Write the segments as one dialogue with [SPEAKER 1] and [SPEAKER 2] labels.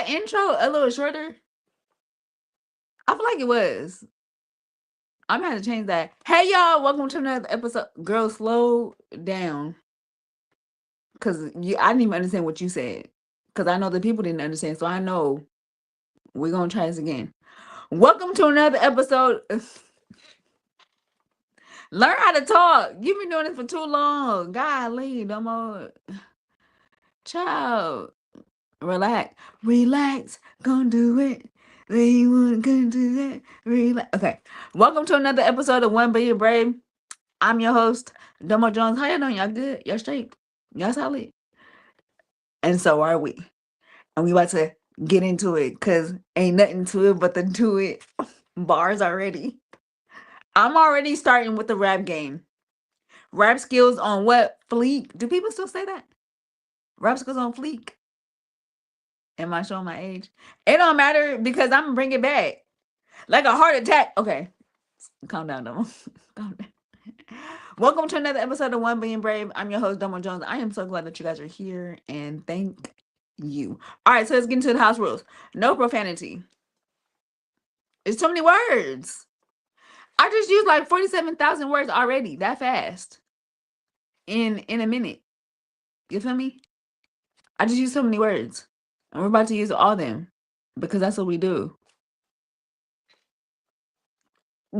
[SPEAKER 1] the intro a little shorter? I feel like it was. I'm gonna have to change that. Hey y'all, welcome to another episode. Girl, slow down. Cause I didn't even understand what you said. Cause I know the people didn't understand. So I know we're gonna try this again. Welcome to another episode. Learn how to talk. You've been doing this for too long. Golly, Domo. Child. Relax. Relax. Gonna do it. They want gonna do that. Relax. Okay. Welcome to another episode of One Billion Brave. I'm your host, Domo Jones. How y'all doing? Y'all good? Y'all straight? Y'all solid? And so are we. And we about to get into it because ain't nothing to it but the do it bars already. I'm already starting with the rap game. Rap skills on what? Fleek. Do people still say that? Rap skills on fleek. Am I showing my age? It don't matter because I'm gonna bring it back. Like a heart attack. Okay. Calm down, Domo. Calm down. Welcome to another episode of One Being Brave. I'm your host, Domo Jones. I am so glad that you guys are here and thank you. All right, so let's get into the house rules. No profanity. It's too many words. I just used like 47,000 words already that fast in a minute. You feel me? I just used so many words. And we're about to use all of them because that's what we do.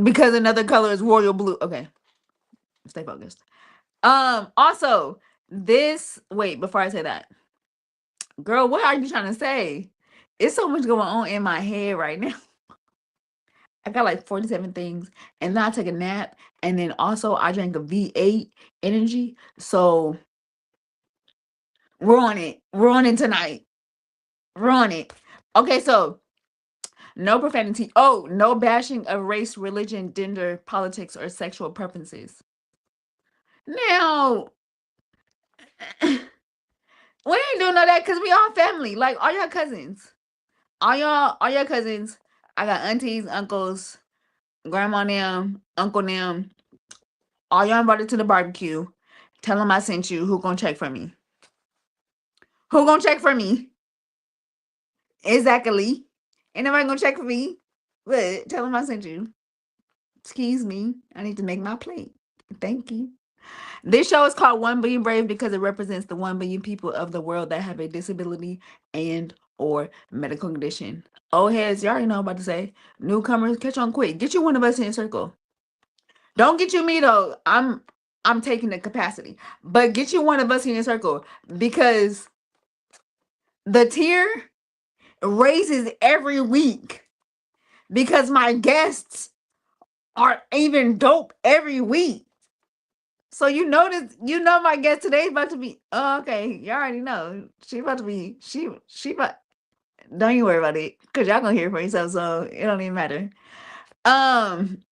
[SPEAKER 1] Because another color is royal blue. Okay. Stay focused. Also, before I say that. Girl, what are you trying to say? It's so much going on in my head right now. I got like 47 things. And then I took a nap. And then also I drank a V8 energy. So we're on it. We're on it tonight. We're on it. Okay, so no profanity. Oh, no bashing of race, religion, gender, politics, or sexual preferences. Now, we ain't doing all that because we all family. Like all y'all cousins. All your cousins. I got aunties, uncles, grandma them, uncle them. All y'all invited to the barbecue. Tell them I sent you. Who gonna check for me? Who gonna check for me? Exactly. Ain't nobody gonna check for me. But tell them I sent you. Excuse me. I need to make my plate. Thank you. This show is called 1 Billion Brave because it represents the 1 billion people of the world that have a disability and or medical condition. Old heads, you already know what I'm about to say. Newcomers, catch on quick. Get you one of us in a circle. Don't get you me though. I'm taking the capacity. But get you one of us in a circle because the tier raises every week because my guests are even dope every week. So you notice, my guest today is about to be. Oh, okay, you already know she about to be. She about. Don't you worry about it, cause y'all gonna hear it for yourself. So it don't even matter. I'm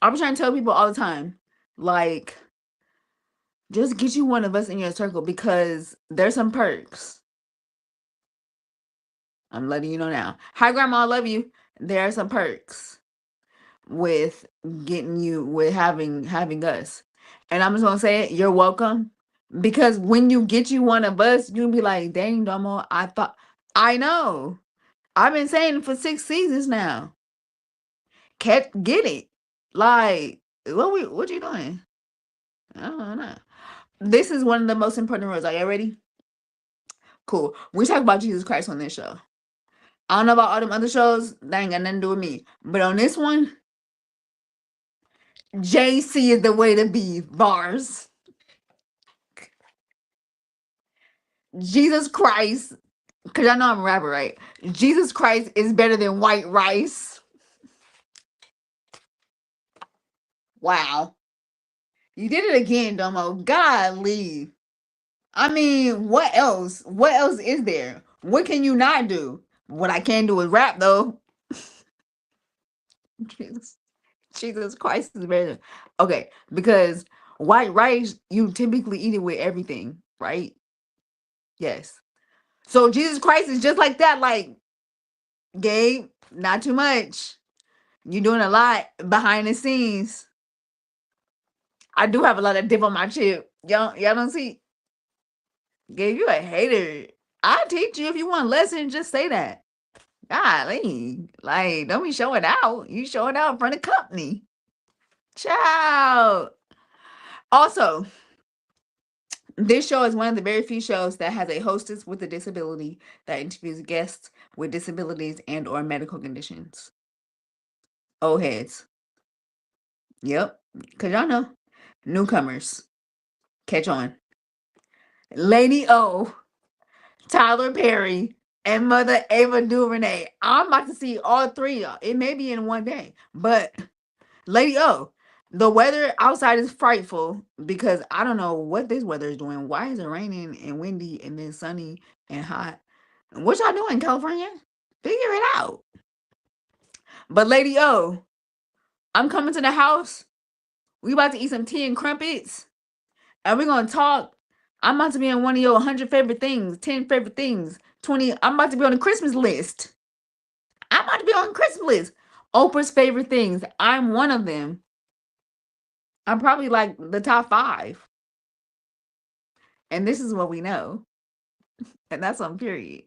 [SPEAKER 1] trying to tell people all the time, like, just get you one of us in your circle because there's some perks. I'm letting you know now. Hi, Grandma, I love you. There are some perks with having us. And I'm just gonna say it, you're welcome. Because when you get you one of us, you'll be like, dang, Domo, I know. I've been saying for 6 seasons now. Get it. Like, what you doing? I don't know. This is one of the most important rules. Are you ready? Cool. We talk about Jesus Christ on this show. I don't know about all them other shows. That ain't got nothing to do with me. But on this one, JC is the way to be. Bars. Jesus Christ. Because I know I'm a rapper, right? Jesus Christ is better than white rice. Wow. You did it again, Domo. Golly. I mean, what else? What else is there? What can you not do? What I can do is rap, though. Jesus Christ is better. Okay, because white rice, you typically eat it with everything, right? Yes. So Jesus Christ is just like that. Like, Gabe, not too much. You're doing a lot behind the scenes. I do have a lot of dip on my chip. Y'all don't see. Gabe, you a hater. I'll teach you if you want a lesson. Just say that. Golly, like don't be showing out. You showing out in front of company. Ciao. Also, this show is one of the very few shows that has a hostess with a disability that interviews guests with disabilities and or medical conditions. Old heads. Yep. Cause y'all know. Newcomers. Catch on. Lady O, Tyler Perry, and Mother Ava DuVernay. I'm about to see all three. It may be in one day. But Lady O, the weather outside is frightful because I don't know what this weather is doing. Why is it raining and windy and then sunny and hot? What y'all doing, California? Figure it out. But Lady O, I'm coming to the house. We about to eat some tea and crumpets. And we're gonna talk. I'm about to be on one of your 100 favorite things, 10 favorite things, 20. I'm about to be on the Christmas list. I'm about to be on the Christmas list. Oprah's favorite things. I'm one of them. I'm probably like the top 5. And this is what we know. And that's on period.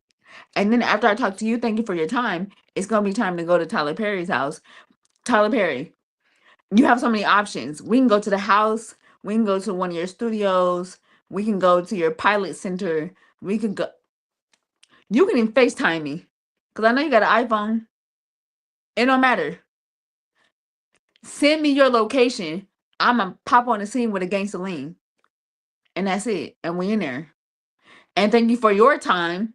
[SPEAKER 1] And then after I talk to you, thank you for your time. It's gonna be time to go to Tyler Perry's house. Tyler Perry, you have so many options. We can go to the house. We can go to one of your studios. We can go to your pilot center. We can go. You can even FaceTime me. Because I know you got an iPhone. It don't matter. Send me your location. I'm going to pop on the scene with a gangster lean. And that's it. And we in there. And thank you for your time.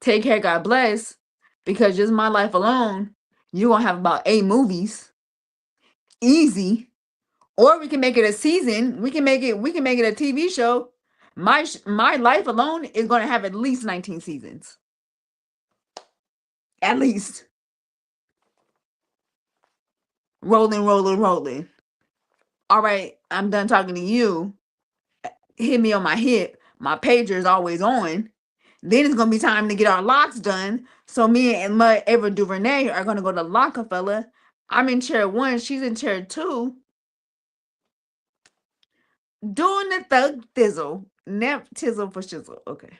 [SPEAKER 1] Take care. God bless. Because just my life alone, you're going to have about 8 movies. Easy. Or we can make it a season. We can make it a TV show. My life alone is going to have at least 19 seasons. At least. Rolling, rolling, rolling. All right, I'm done talking to you. Hit me on my hip. My pager is always on. Then it's going to be time to get our locks done. So me and Mud Ava DuVernay are going to go to Lockefeller. I'm in chair 1. She's in chair 2. Doing the thug thizzle. Never tizzle for shizzle. Okay.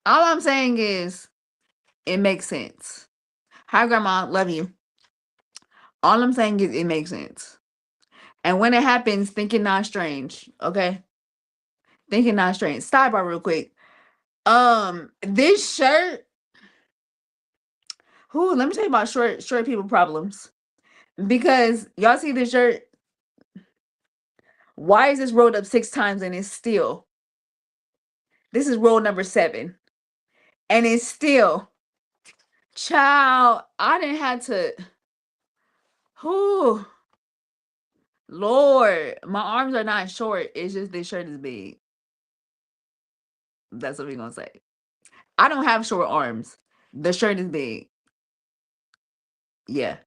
[SPEAKER 1] All I'm saying is it makes sense. Hi, Grandma. Love you. All I'm saying is it makes sense. And when it happens, think it not strange. Okay? Think it not strange. Sidebar real quick. This shirt. Let me tell you about short people problems. Because y'all see this shirt. Why is this rolled up 6 times and it's still? This is roll number 7. And it's still. Child, I didn't have to. Whoo. Lord, my arms are not short. It's just this shirt is big. That's what we're gonna say. I don't have short arms. The shirt is big. Yeah,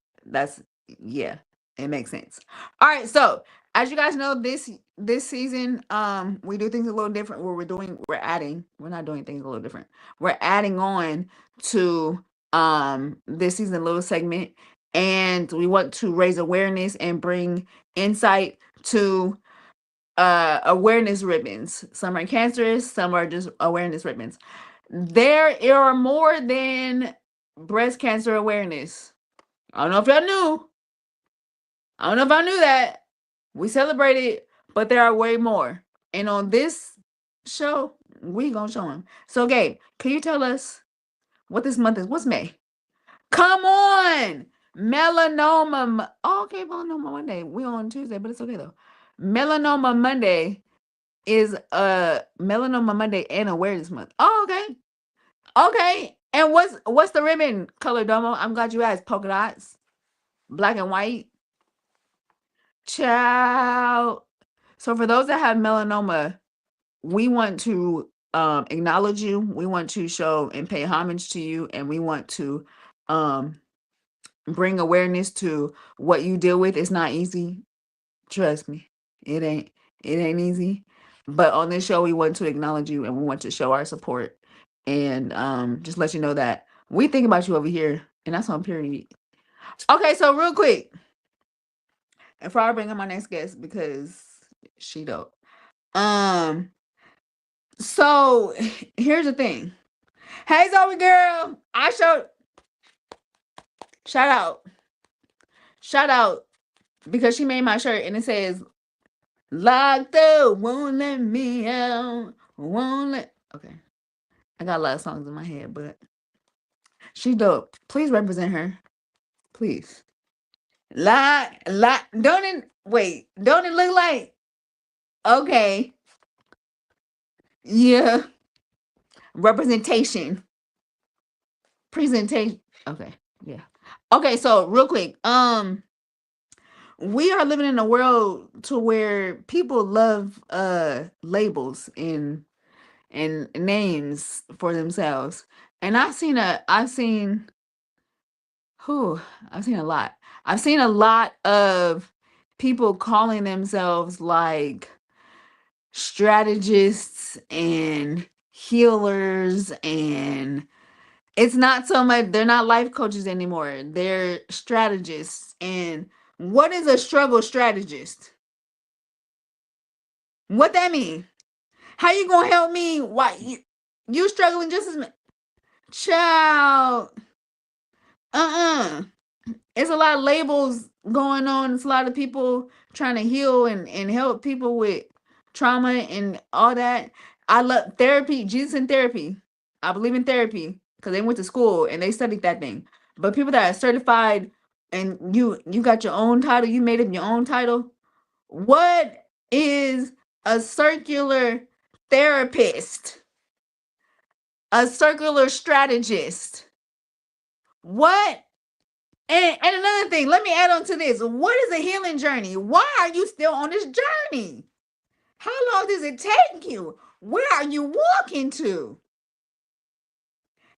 [SPEAKER 1] yeah, it makes sense. All right, so as you guys know, this season, we do things a little different. Where we're not doing things a little different. We're adding on to this season a little segment, and we want to raise awareness and bring insight to awareness ribbons. Some are cancerous, some are just awareness ribbons. There are more than breast cancer awareness. I don't know if y'all knew. I don't know if I knew that. We celebrate it, but there are way more. And on this show, we gonna show them. So, Gabe, can you tell us what this month is? What's May? Come on! Melanoma. Oh, okay, Melanoma Monday. We on Tuesday, but it's okay though. Melanoma Monday is Melanoma Monday and Awareness Month. Oh, okay. Okay. And what's the ribbon color, Domo? I'm glad you asked. Polka dots, black and white. Child. So for those that have melanoma, we want to acknowledge you. We want to show and pay homage to you, and we want to bring awareness to what you deal with. It's not easy. Trust me. It ain't easy. But on this show, we want to acknowledge you and we want to show our support and just let you know that we think about you over here, and that's on period. Okay, so real quick, before I bring in my next guest because she dope. So here's the thing. Hey Zoe girl, I showed shout out. Shout out because she made my shirt and it says locked up, won't let me out. Won't let okay. I got a lot of songs in my head, but she dope. Please represent her. Please. Don't it wait, don't it look like okay. Yeah. Representation. Presentation. Okay. Yeah. Okay, so real quick. We are living in a world to where people love labels and names for themselves. And who I've seen a lot. I've seen a lot of people calling themselves like strategists and healers, and it's not so much, they're not life coaches anymore. They're strategists. And what is a struggle strategist? What that mean? How you gonna help me? Why you struggling just as much? Child. It's a lot of labels going on. It's a lot of people trying to heal and help people with trauma and all that. I love therapy, Jesus in therapy. I believe in therapy because they went to school and they studied that thing. But people that are certified and you got your own title, you made up your own title. What is a circular therapist? A circular strategist? What? And another thing, let me add on to this. What is a healing journey? Why are you still on this journey? How long does it take you? Where are you walking to?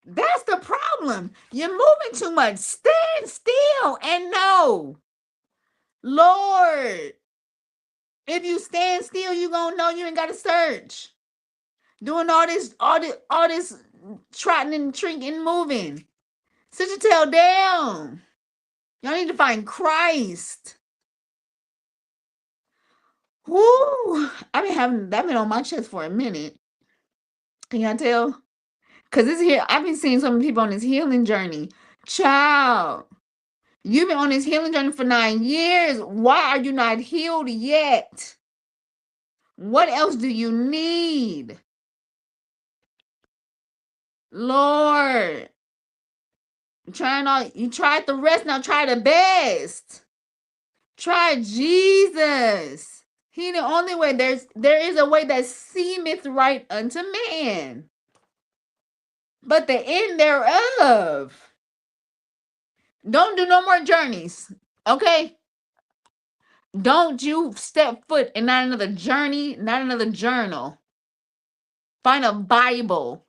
[SPEAKER 1] That's the problem. You're moving too much. Stand still and know. Lord, if you stand still, you gonna know you ain't gotta search. Doing all this trotting and shrinking and moving. Sit your tail down. Y'all need to find Christ. Whoo! I've been having that been on my chest for a minute. Can y'all tell? Cause this here, I've been seeing so many people on this healing journey. Child, you've been on this healing journey for 9 years. Why are you not healed yet? What else do you need? Lord, you tried the rest, now try the best. Try Jesus. He the only way. There is a way that seemeth right unto man, but the end thereof. Don't do no more journeys. Okay? Don't you step foot in not another journey, not another journal. Find a Bible.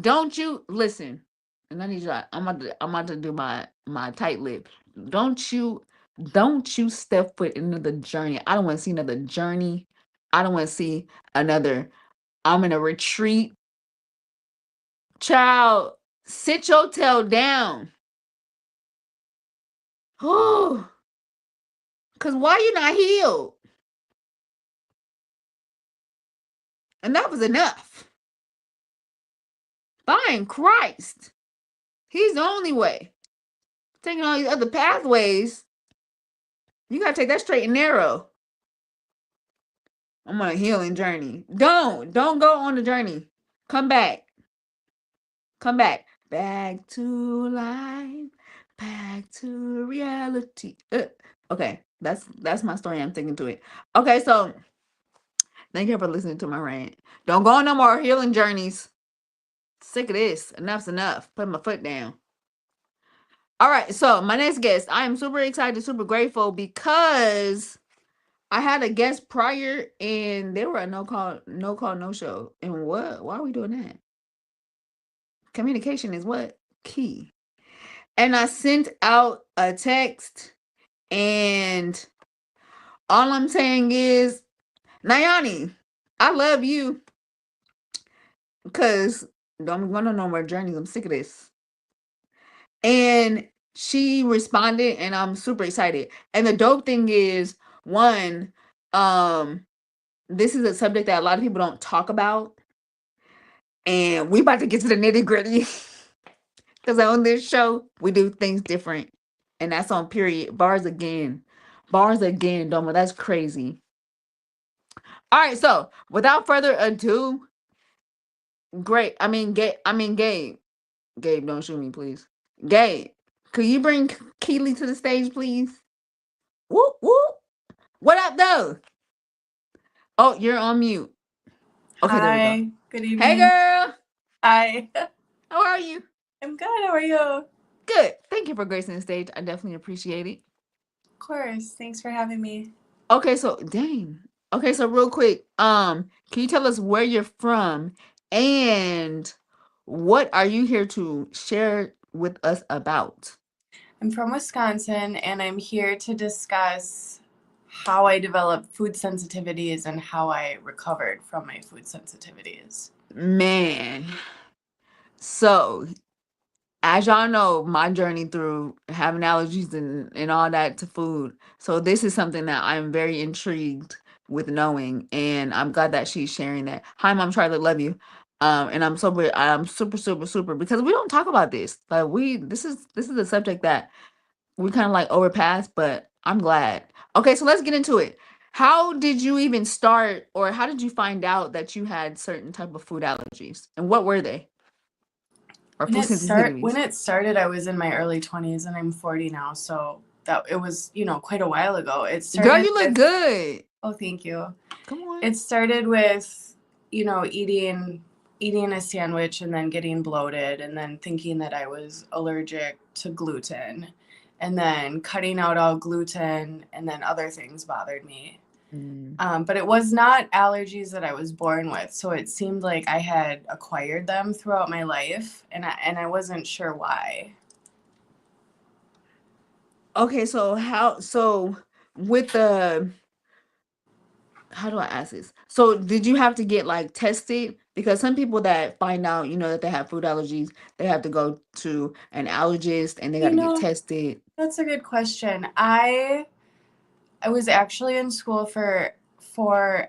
[SPEAKER 1] Don't you listen. And I need you. I'm about to do my tight lip. Don't you don't you step foot in another journey. I don't want to see another journey. I don't want to see another. I'm in a retreat. Child, sit your tail down. Oh, cause why you not healed? Enough is enough. Find Christ. He's the only way. Taking all these other pathways, you gotta take that straight and narrow. I'm on a healing journey. Don't go on the journey. Come back. Come back. Back to life. Back to reality. Okay, that's my story. I'm thinking to it. Okay, so thank you for listening to my rant. Don't go on no more healing journeys. Sick of this. Enough's enough. Put my foot down. All right, so my next guest, I am super excited, super grateful because I had a guest prior and they were a no call, no show. And what? Why are we doing that? Communication is what? Key. And I sent out a text, and all I'm saying is, Nayani, I love you because don't want to know more journeys. I'm sick of this. And she responded, and I'm super excited. And the dope thing is, one, this is a subject that a lot of people don't talk about, and we about to get to the nitty gritty. Because on this show, we do things different, and that's on period. Bars again, Domo. That's crazy. All right, so without further ado, great. Gabe. Gabe, don't shoot me, please. Gabe, could you bring Keely to the stage, please? Whoop whoop. What up, though? Oh, you're on mute. Okay, there we go.
[SPEAKER 2] Hi, good
[SPEAKER 1] Hey,
[SPEAKER 2] evening.
[SPEAKER 1] girl.
[SPEAKER 2] Hi,
[SPEAKER 1] How are you?
[SPEAKER 2] I'm good. How are you? Of
[SPEAKER 1] Good. Thank you for gracing the stage. I definitely appreciate it.
[SPEAKER 2] course. Thanks for having me.
[SPEAKER 1] Okay, so dang. Okay, so real quick, can you tell us where you're from and what are you here to share with us about?
[SPEAKER 2] I'm from Wisconsin and I'm here to discuss how I developed food sensitivities and how I recovered from my food sensitivities.
[SPEAKER 1] Man. So, as y'all know, my journey through having allergies and all that to food. So this is something that I'm very intrigued with knowing, and I'm glad that she's sharing that. Hi, Mom Charlotte, love you. And I'm super, super, super because we don't talk about this. Like this is a subject that we kind of like overpass, but I'm glad. Okay, so let's get into it. How did you even start, or how did you find out that you had certain type of food allergies, and what were they, or
[SPEAKER 2] When
[SPEAKER 1] food
[SPEAKER 2] it start when
[SPEAKER 1] sensitivities?
[SPEAKER 2] it started, I was in my early 20s and I'm 40 now, so that it was, quite a while ago. It
[SPEAKER 1] Girl,
[SPEAKER 2] started
[SPEAKER 1] you look
[SPEAKER 2] with,
[SPEAKER 1] good.
[SPEAKER 2] oh, thank you.
[SPEAKER 1] Come on.
[SPEAKER 2] It started with, eating a sandwich and then getting bloated and then thinking that I was allergic to gluten and then cutting out all gluten and then other things bothered me.
[SPEAKER 1] Mm.
[SPEAKER 2] But it was not allergies that I was born with, so it seemed like I had acquired them throughout my life, and I wasn't sure why.
[SPEAKER 1] Okay, so with the how do I ask this? So did you have to get like tested? Because some people that find out, that they have food allergies, they have to go to an allergist and they got
[SPEAKER 2] You
[SPEAKER 1] to get
[SPEAKER 2] know,
[SPEAKER 1] tested.
[SPEAKER 2] that's a good question. I was actually in school for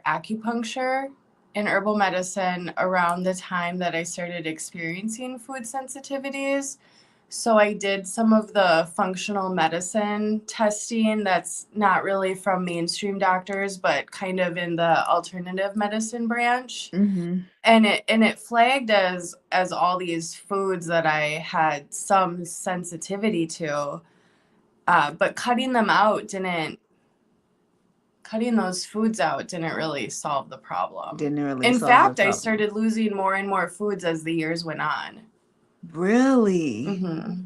[SPEAKER 2] acupuncture and herbal medicine around the time that I started experiencing food sensitivities. So I did some of the functional medicine testing that's not really from mainstream doctors, but kind of in the alternative medicine branch.
[SPEAKER 1] Mm-hmm.
[SPEAKER 2] And it flagged as all these foods that I had some sensitivity to. But cutting those foods out didn't really solve the problem.
[SPEAKER 1] Didn't really
[SPEAKER 2] In
[SPEAKER 1] solve the
[SPEAKER 2] fact, I
[SPEAKER 1] problem.
[SPEAKER 2] started losing more and more foods as the years went on.
[SPEAKER 1] Really?
[SPEAKER 2] Hmm.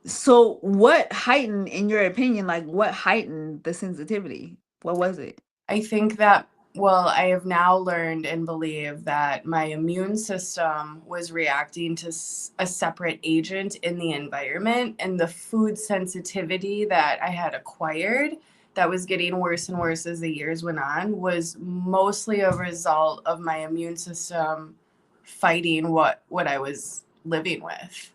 [SPEAKER 1] So what heightened, in your opinion, like what heightened the sensitivity? What was it?
[SPEAKER 2] I think that, well, I have now learned and believe that my immune system was reacting to a separate agent in the environment, and the food sensitivity that I had acquired that was getting worse and worse as the years went on was mostly a result of my immune system fighting what I was living with.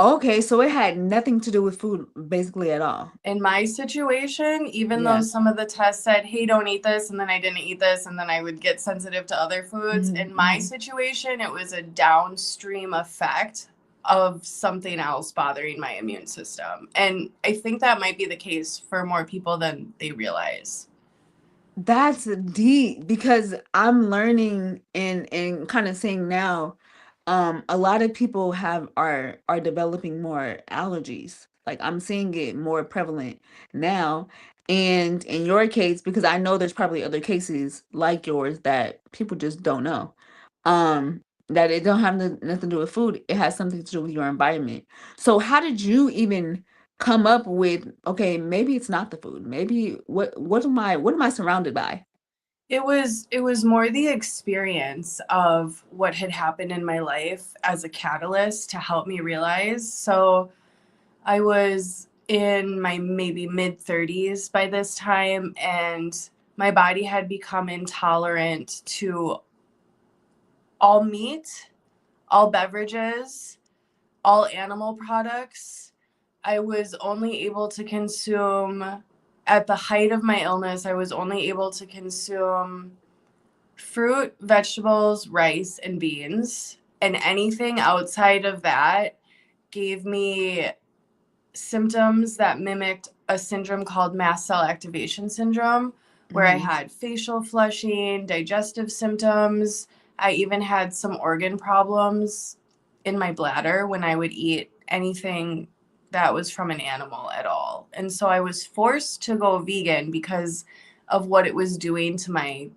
[SPEAKER 1] Okay, so it had nothing to do with food basically at all.
[SPEAKER 2] In my situation, even though
[SPEAKER 1] Yeah.
[SPEAKER 2] some of the tests said, hey, don't eat this, and then I didn't eat this, and then I would get sensitive to other foods,
[SPEAKER 1] Mm-hmm,
[SPEAKER 2] in my
[SPEAKER 1] mm-hmm.
[SPEAKER 2] situation, it was a downstream effect of something else bothering my immune system. And I think that might be the case for more people than they realize.
[SPEAKER 1] That's deep because I'm learning and kind of seeing now, a lot of people are developing more allergies. Like I'm seeing it more prevalent now. And in your case, because I know there's probably other cases like yours that people just don't know. That it don't have nothing to do with food. It has something to do with your environment. So how did you even come up with, okay, maybe it's not the food. Maybe what am I surrounded by?
[SPEAKER 2] It was more the experience of what had happened in my life as a catalyst to help me realize. So I was in my maybe mid 30s by this time, and my body had become intolerant to all meat, all beverages, all animal products. I was only able to consume at the height of my illness, I was only able to consume fruit, vegetables, rice, and beans. And anything outside of that gave me symptoms that mimicked a syndrome called mast cell activation syndrome, where I
[SPEAKER 1] Mm-hmm.
[SPEAKER 2] had facial flushing, digestive symptoms. I even had some organ problems in my bladder when I would eat anything that was from an animal at all. And so I was forced to go vegan because of what it was doing to my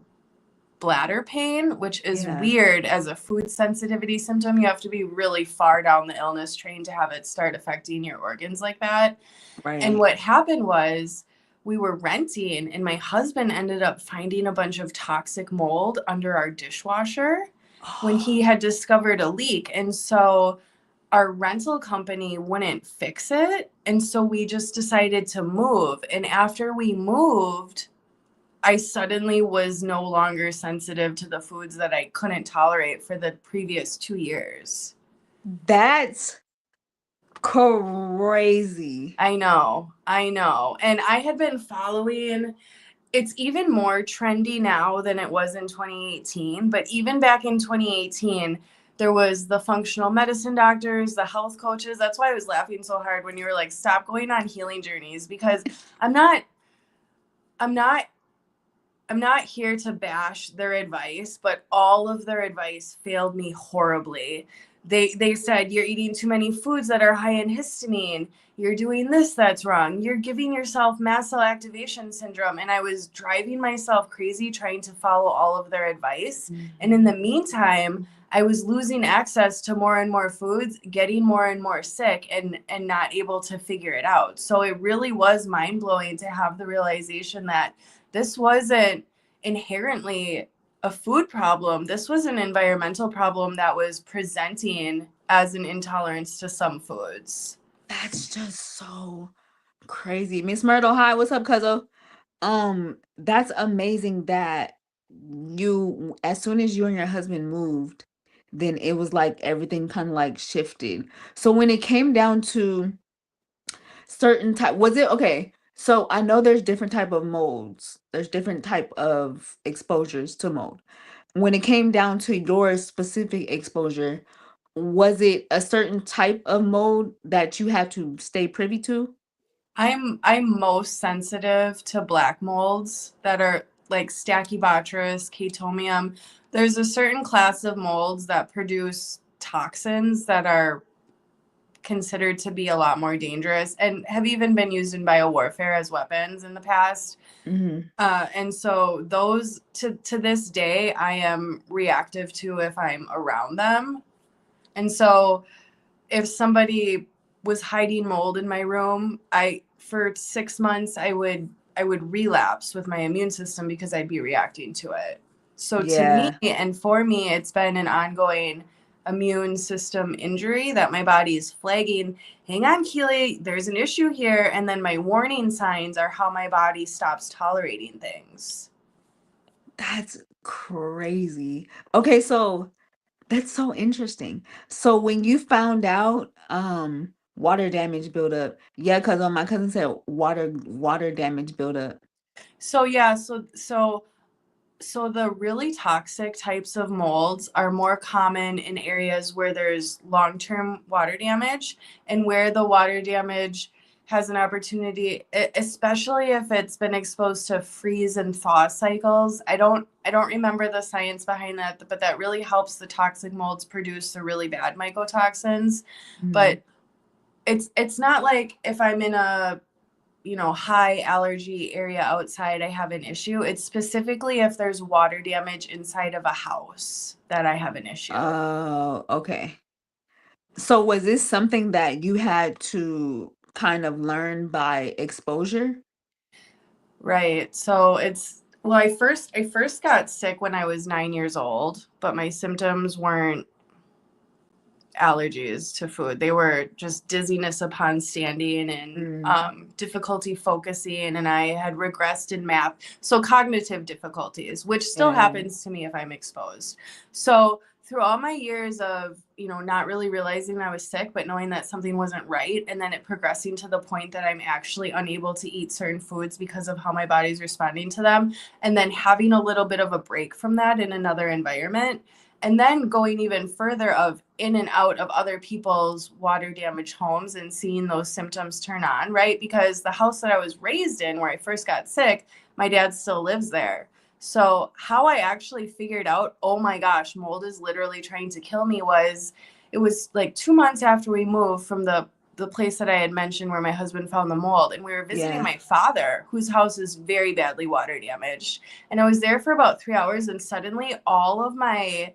[SPEAKER 2] bladder pain, which is
[SPEAKER 1] Yeah.
[SPEAKER 2] weird as a food sensitivity symptom. You have to be really far down the illness train to have it start affecting your organs like that. And
[SPEAKER 1] Right.
[SPEAKER 2] what happened was we were renting, and my husband ended up finding a bunch of toxic mold under our dishwasher when he
[SPEAKER 1] Oh,
[SPEAKER 2] had discovered a leak. And so our rental company wouldn't fix it. And so we just decided to move. And after we moved, I suddenly was no longer sensitive to the foods that I couldn't tolerate for the previous 2 years.
[SPEAKER 1] that's crazy.
[SPEAKER 2] I know, I know. And I had been following, it's even more trendy now than it was in 2018. But even back in 2018, there was the functional medicine doctors, the health coaches. That's why I was laughing so hard when you were like, stop going on healing journeys, because I'm not, I'm not I'm not here to bash their advice, but all of their advice failed me horribly. They said you're eating too many foods that are high in histamine. You're doing this that's wrong. You're giving yourself mast cell activation syndrome. And I was driving myself crazy trying to follow all of their advice. And in
[SPEAKER 1] Mhm.
[SPEAKER 2] the meantime, I was losing access to more and more foods, getting more and more sick, and not able to figure it out. So it really was mind blowing to have the realization that this wasn't inherently a food problem. This was an environmental problem that was presenting as an intolerance to some foods.
[SPEAKER 1] That's just so crazy. Miss Myrtle, hi, what's up, cuzzo? That's amazing that you, as soon as you and your husband moved, then it was like everything kind of like shifted. So when it came down to certain type, was it okay? So I know there's different type of molds. There's different type of exposures to mold. When it came down to your specific exposure, was it a certain type of mold that you had to stay privy to?
[SPEAKER 2] I'm most sensitive to black molds that are like Stachybotrys, Chaetomium. There's a certain class of molds that produce toxins that are considered to be a lot more dangerous and have even been used in biowarfare as weapons in the past.
[SPEAKER 1] Hmm.
[SPEAKER 2] And so those to this day, I am reactive to if I'm around them. And so if somebody was hiding mold in my room, I for 6 months I would relapse with my immune system because I'd be reacting to it. So to me
[SPEAKER 1] Yeah.
[SPEAKER 2] and for me, it's been an ongoing immune system injury that my body is flagging. Hang on, Keely, there's an issue here. And then my warning signs are how my body stops tolerating things.
[SPEAKER 1] That's crazy. Okay, so that's so interesting. So when you found out water damage buildup, yeah, because my cousin said water damage buildup.
[SPEAKER 2] So yeah, so the really toxic types of molds are more common in areas where there's long-term water damage, and where the water damage has an opportunity, especially if it's been exposed to freeze and thaw cycles. I don't remember the science behind that, but that really helps the toxic molds produce the really bad mycotoxins.
[SPEAKER 1] Mhm.
[SPEAKER 2] But it's not like if I'm in a high allergy area outside, I have an issue. It's specifically if there's water damage inside of a house that I have an issue.
[SPEAKER 1] Oh, okay. So was this something that you had to kind of learn by exposure?
[SPEAKER 2] Right. So well, I first got sick when I was 9 years old, but my symptoms weren't allergies to food. They were just dizziness upon standing and
[SPEAKER 1] Mm.
[SPEAKER 2] difficulty focusing, and I had regressed in math. So cognitive difficulties, which still
[SPEAKER 1] Yeah.
[SPEAKER 2] happens to me if I'm exposed. So through all my years of, not really realizing I was sick, but knowing that something wasn't right, and then it progressing to the point that I'm actually unable to eat certain foods because of how my body's responding to them, and then having a little bit of a break from that in another environment, and then going even further of in and out of other people's water damaged homes and seeing those symptoms turn on, right? Because the house that I was raised in where I first got sick, my dad still lives there. So how I actually figured out, oh my gosh, mold is literally trying to kill me, was it was like 2 months after we moved from the place that I had mentioned where my husband found the mold, and we were visiting
[SPEAKER 1] Yeah.
[SPEAKER 2] my father, whose house is very badly water damaged. And I was there for about 3 hours, and suddenly all of my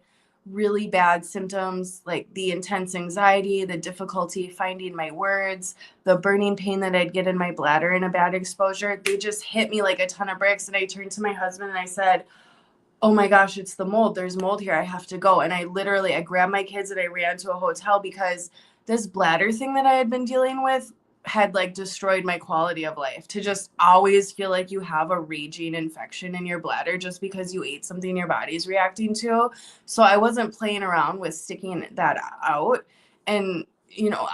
[SPEAKER 2] really bad symptoms, like the intense anxiety, the difficulty finding my words, the burning pain that I'd get in my bladder in a bad exposure, they just hit me like a ton of bricks. And I turned to my husband and I said, oh my gosh, it's the mold. There's mold here. I have to go. And I grabbed my kids and I ran to a hotel because this bladder thing that I had been dealing with had like destroyed my quality of life. To just always feel like you have a raging infection in your bladder just because you ate something your body's reacting to. So I wasn't playing around with sticking that out. And,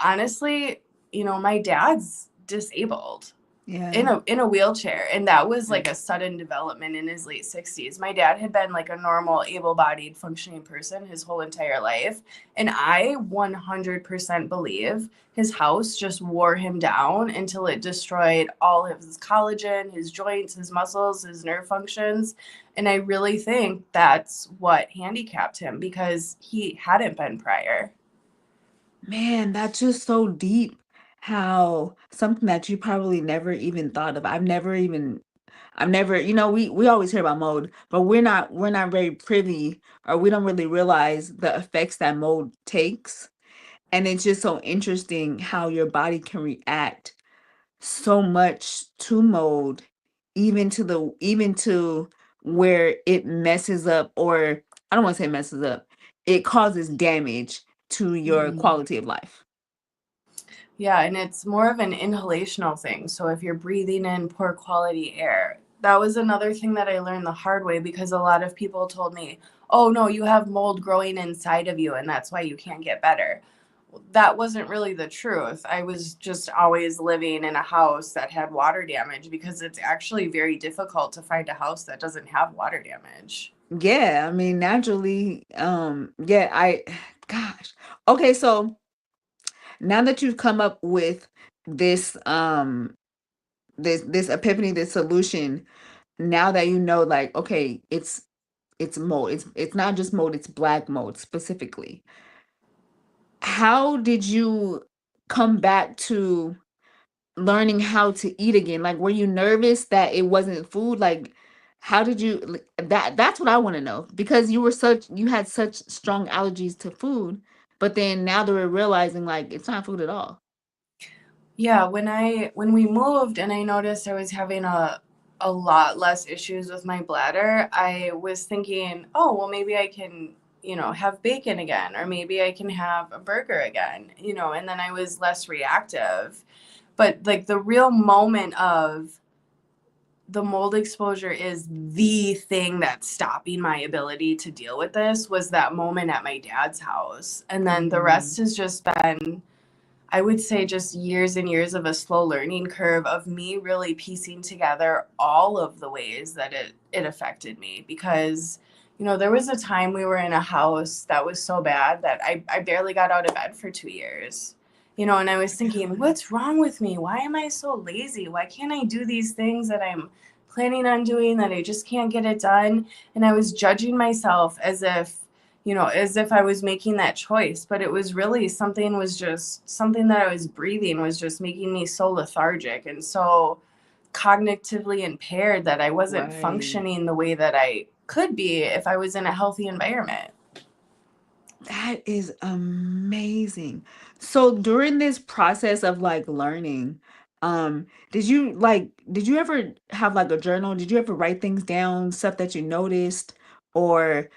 [SPEAKER 2] honestly, my dad's disabled
[SPEAKER 1] Yeah.
[SPEAKER 2] in a wheelchair, and that was like a sudden development in his late 60s. My dad had been like a normal able-bodied functioning person his whole entire life, and I 100% believe his house just wore him down until it destroyed all of his collagen, his joints, his muscles, his nerve functions. And I really think that's what handicapped him, because he hadn't been prior.
[SPEAKER 1] Man, that's just so deep. How something that you probably never even thought of. I've never, we always hear about mold, but we're not very privy, or we don't really realize the effects that mold takes. And it's just so interesting how your body can react so much to mold, even to where it messes up, or I don't want to say messes up, it causes damage to your
[SPEAKER 2] Mhm.
[SPEAKER 1] quality of life.
[SPEAKER 2] Yeah, and it's more of an inhalational thing. So if you're breathing in poor quality air, that was another thing that I learned the hard way, because a lot of people told me, oh no, you have mold growing inside of you and that's why you can't get better. That wasn't really the truth. I was just always living in a house that had water damage, because it's actually very difficult to find a house that doesn't have water damage.
[SPEAKER 1] Yeah, I mean, naturally, yeah, gosh. Okay, so now that you've come up with this, this epiphany, this solution, now that you know, like, okay, it's mold. It's not just mold, it's black mold specifically. How did you come back to learning how to eat again? Like, were you nervous that it wasn't food? Like, how did you that's what I want to know, because you had such strong allergies to food, but then now that we're realizing like it's not food at all.
[SPEAKER 2] Yeah, when we moved and I noticed I was having a lot less issues with my bladder, I was thinking, oh, well maybe I can, have bacon again, or maybe I can have a burger again, and then I was less reactive. But like the real moment of the mold exposure is the thing that's stopping my ability to deal with this was that moment at my dad's house. And then the
[SPEAKER 1] Mm,
[SPEAKER 2] rest has just been, I would say, just years and years of a slow learning curve of me really piecing together all of the ways that it affected me. Because, there was a time we were in a house that was so bad that I barely got out of bed for 2 years. And I was thinking,
[SPEAKER 1] really?
[SPEAKER 2] what's wrong with me? Why am I so lazy? Why can't I do these things that I'm planning on doing, that I just can't get it done? And I was judging myself as if I was making that choice, but it was really something that I was breathing was just making me so lethargic and so cognitively impaired that I wasn't
[SPEAKER 1] Right.
[SPEAKER 2] functioning the way that I could be if I was in a healthy environment.
[SPEAKER 1] That is amazing. So during this process of like learning, did you ever have like a journal? Did you ever write things down, stuff that you noticed, or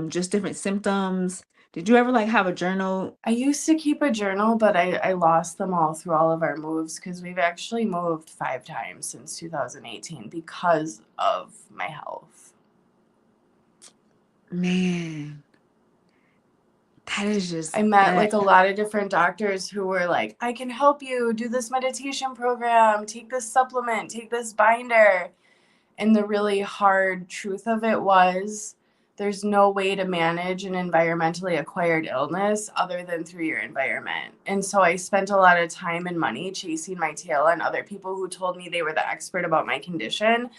[SPEAKER 1] just different symptoms? Did you ever like have a journal?
[SPEAKER 2] I used to keep a journal, but I lost them all through all of our moves, because we've actually moved 5 times since 2018 because of my health.
[SPEAKER 1] Man, That is just
[SPEAKER 2] I met
[SPEAKER 1] that.
[SPEAKER 2] like a lot of different doctors who were like, I can help you do this meditation program, take this supplement, take this binder. And the really hard truth of it was there's no way to manage an environmentally acquired illness other than through your environment. And so I spent a lot of time and money chasing my tail on other people who told me they were the expert about my condition.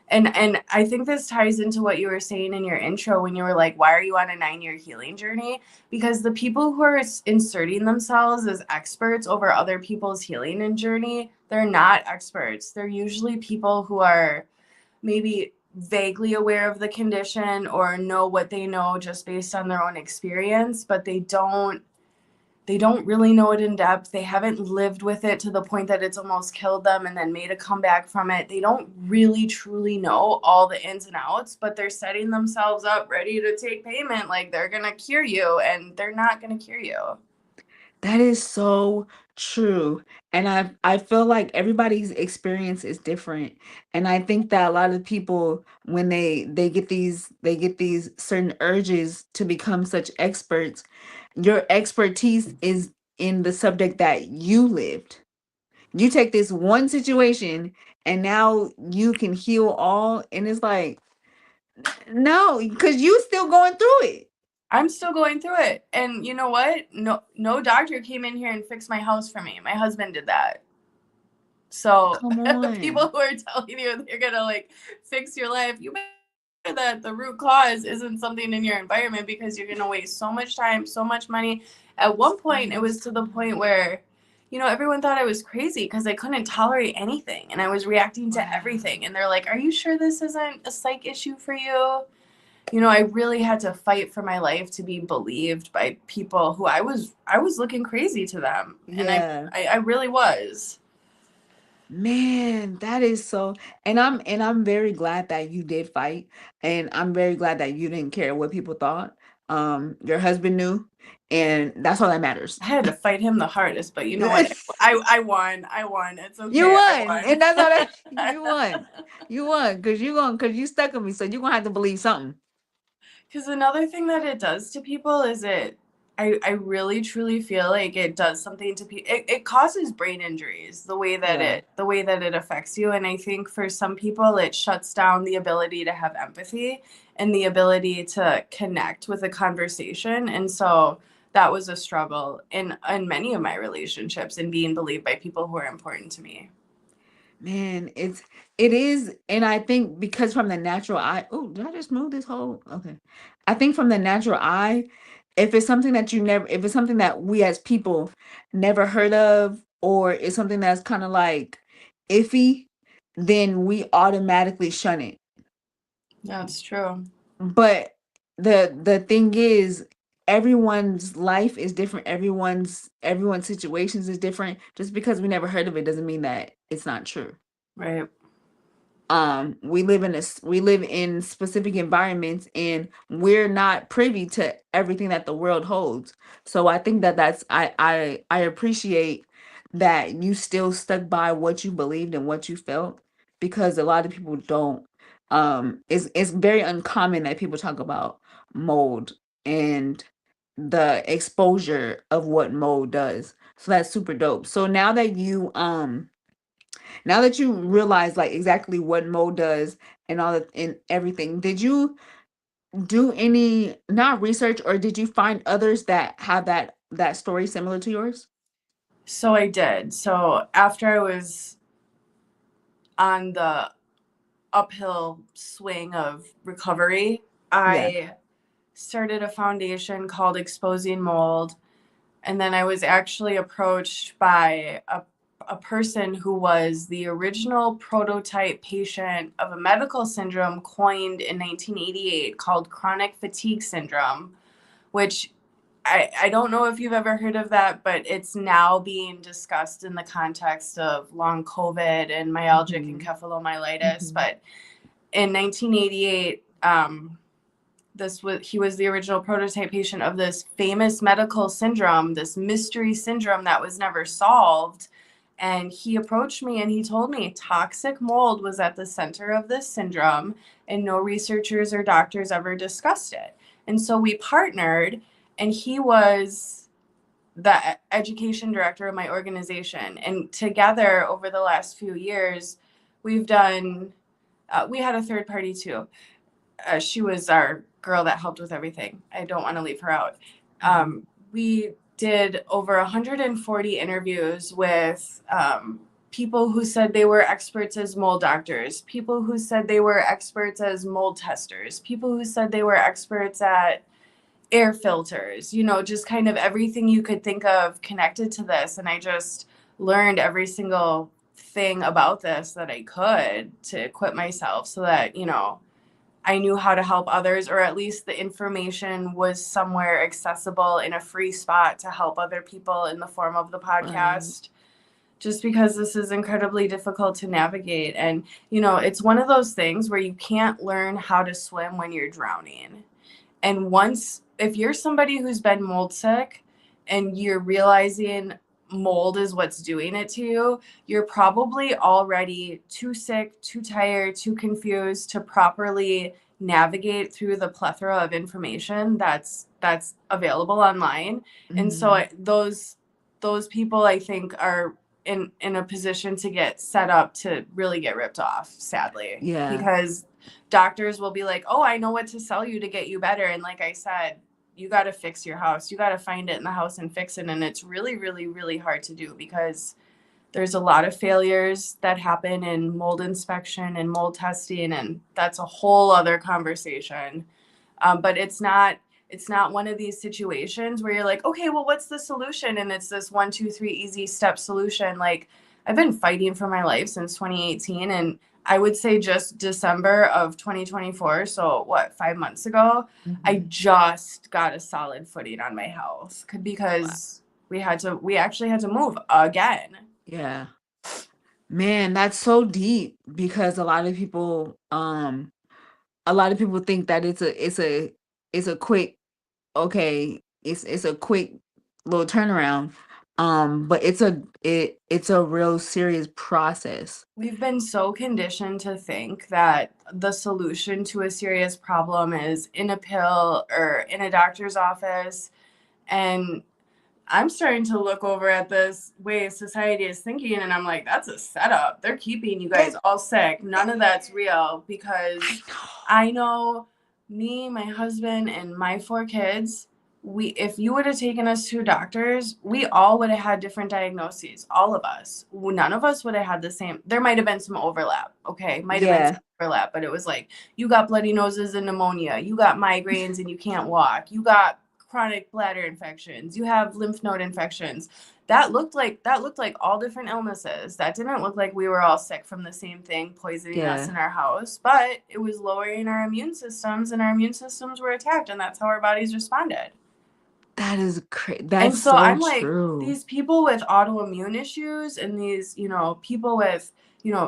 [SPEAKER 2] And I think this ties into what you were saying in your intro when you were like, why are you on a 9-year healing journey? Because the people who are inserting themselves as experts over other people's healing and journey, they're not experts. They're usually people who are maybe vaguely aware of the condition or know what they know just based on their own experience, but they don't really know it in depth. They haven't lived with it to the point that it's almost killed them and then made a comeback from it. They don't really truly know all the ins and outs, but they're setting themselves up ready to take payment like they're going to cure you, and they're not going to cure you.
[SPEAKER 1] That is so true. And I feel like everybody's experience is different. And I think that a lot of people when they get these certain urges to become such experts, your expertise is in the subject that you lived. You take this one situation and now you can heal all, and it's like no, because you still going through it.
[SPEAKER 2] I'm still going through it. And you know what? No doctor came in here and fixed my house for me. My husband did that. So
[SPEAKER 1] Come
[SPEAKER 2] people
[SPEAKER 1] on.
[SPEAKER 2] who are telling you they're gonna like fix your life, you better that the root cause isn't something in your environment, because you're gonna waste so much time, so much money. At one point, it was to the point where, everyone thought I was crazy because I couldn't tolerate anything and I was reacting to
[SPEAKER 1] Wow.
[SPEAKER 2] everything. And they're like, "Are you sure this isn't a psych issue for you?" I really had to fight for my life to be believed by people who I was looking crazy to them, and I
[SPEAKER 1] Yeah.
[SPEAKER 2] I, I really was.
[SPEAKER 1] Man, that is so, and I'm very glad that you did fight, and I'm very glad that you didn't care what people thought. Your husband knew, and that's all that matters.
[SPEAKER 2] I had to fight him the hardest, but you know what? I won. I won. It's
[SPEAKER 1] You
[SPEAKER 2] okay. I
[SPEAKER 1] won, and that's all that
[SPEAKER 2] won.
[SPEAKER 1] you won. You won because you stuck with me, so you're gonna have to believe something.
[SPEAKER 2] Because another thing that it does to people is I really truly feel like it does something to people. It causes brain injuries
[SPEAKER 1] Yeah.
[SPEAKER 2] the way that it affects you. And I think for some people it shuts down the ability to have empathy and the ability to connect with a conversation. And so that was a struggle in many of my relationships, and being believed by people who are important to me.
[SPEAKER 1] Man, it is, and I think because from the natural eye, oh, did I just move this whole? Okay, I think from the natural eye, if it's something that we as people never heard of, or it's something that's kind of like iffy, then we automatically shun it.
[SPEAKER 2] That's true.
[SPEAKER 1] But the thing is, everyone's life is different. Everyone's situations is different. Just because we never heard of it doesn't mean that it's not true.
[SPEAKER 2] Right.
[SPEAKER 1] We live in specific environments, and we're not privy to everything that the world holds. So I think that I appreciate that you still stuck by what you believed and what you felt, because a lot of people don't. It's very uncommon that people talk about mold and the exposure of what mold does. So that's super dope. So now that you realize like exactly what Mo does and all that and everything, did you do any not research, or did you find others that have that story similar to yours?
[SPEAKER 2] So I did. So after I was on the uphill swing of recovery,
[SPEAKER 1] Yeah.
[SPEAKER 2] I started a foundation called Exposing Mold. And then I was actually approached by a person who was the original prototype patient of a medical syndrome coined in 1988 called chronic fatigue syndrome, which I don't know if you've ever heard of that, but it's now being discussed in the context of long COVID and myalgic
[SPEAKER 1] Hmm.
[SPEAKER 2] encephalomyelitis.
[SPEAKER 1] Hmm.
[SPEAKER 2] But in 1988, he was the original prototype patient of this famous medical syndrome, this mystery syndrome that was never solved. And he approached me and he told me toxic mold was at the center of this syndrome, and no researchers or doctors ever discussed it. And so we partnered, and he was the education director of my organization. And together over the last few years, we've done, we had a third party too. She was our girl that helped with everything. I don't want to leave her out. We did over 140 interviews with people who said they were experts as mold doctors, people who said they were experts as mold testers, people who said they were experts at air filters, just kind of everything you could think of connected to this. And I just learned every single thing about this that I could to equip myself so that, I knew how to help others, or at least the information was somewhere accessible in a free spot to help other people in the form of the
[SPEAKER 1] Right.
[SPEAKER 2] podcast. Just because this is incredibly difficult to navigate. And, it's one of those things where you can't learn how to swim when you're drowning. And if you're somebody who's been mold sick and you're realizing mold is what's doing it to you, you're probably already too sick, too tired, too confused to properly navigate through the plethora of information that's available online. And so
[SPEAKER 1] Mm-hmm.
[SPEAKER 2] those people, I think, are in a position to get set up to really get ripped off, sadly,
[SPEAKER 1] Yeah.
[SPEAKER 2] because doctors will be like, oh, I know what to sell you to get you better. And like I said, you got to fix your house. You got to find it in the house and fix it. And it's really, really, really hard to do because there's a lot of failures that happen in mold inspection and mold testing. And that's a whole other conversation. But it's not one of these situations where you're like, okay, well, what's the solution? And it's this 1, 2, 3 easy step solution. Like, I've been fighting for my life since 2018, and I would say just December of 2024, so what, 5 months ago, I
[SPEAKER 1] Mm-hmm.
[SPEAKER 2] just got a solid footing on my health
[SPEAKER 1] Wow.
[SPEAKER 2] because we actually had to move again.
[SPEAKER 1] Yeah. Man, that's so deep because a lot of people think that it's a quick, okay, it's a quick little turnaround. But it's a real serious process.
[SPEAKER 2] We've been so conditioned to think that the solution to a serious problem is in a pill or in a doctor's office. And I'm starting to look over at this way society is thinking, and I'm like, that's a setup. They're keeping you guys
[SPEAKER 1] It,
[SPEAKER 2] all sick. None of that's real
[SPEAKER 1] I
[SPEAKER 2] because
[SPEAKER 1] know.
[SPEAKER 2] I know me, my husband, and my 4 kids. If you would have taken us to doctors, we all would have had different diagnoses. All of us. None of us would have had the same. There might have been some overlap. Okay, might have been
[SPEAKER 1] Yeah.
[SPEAKER 2] some overlap, but it was like you got bloody noses and pneumonia. You got migraines and you can't walk. You got chronic bladder infections, you have lymph node infections. That looked like all different illnesses. That didn't look like we were all sick from the same thing poisoning us
[SPEAKER 1] Yeah.
[SPEAKER 2] in our house, but it was lowering our immune systems, and our immune systems were attacked, and that's how our bodies responded.
[SPEAKER 1] That's
[SPEAKER 2] And so
[SPEAKER 1] so
[SPEAKER 2] I'm like,
[SPEAKER 1] true.
[SPEAKER 2] these people with autoimmune issues and these, people with,